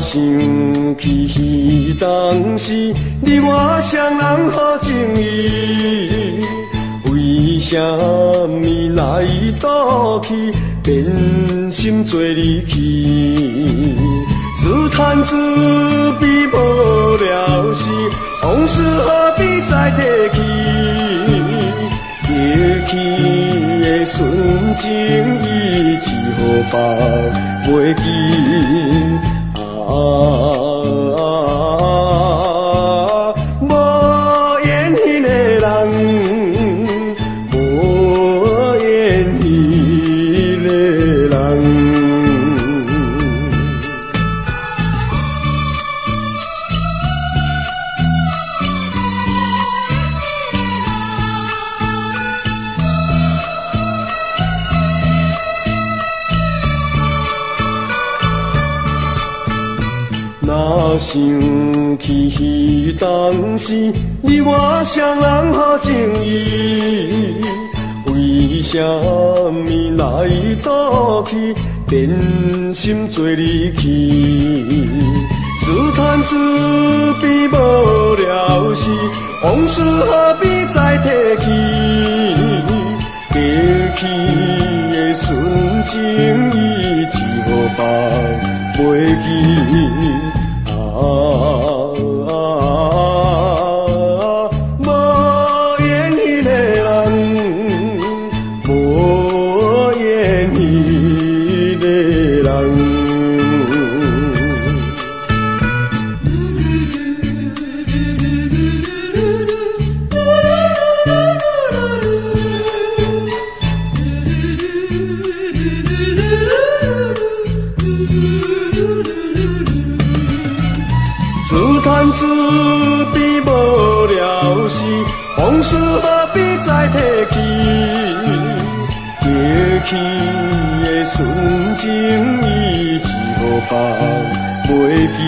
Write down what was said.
想起彼当时，你我双人好情谊，为什么来倒去，变心做离去？自叹自悲无了时，往事何必再提起？记起的纯情，伊只好放袂记。无缘迄个人，无缘迄个人。若想起彼当时，你我双人好情谊，为什么来倒去，变心做离去？自叹自悲无了时，往事何必再提起？记起的纯情，伊只好放袂记。无缘迄个人，无缘迄个人。自叹自悲无了时，往事何必再提起？记起的纯情，伊只好放袂记。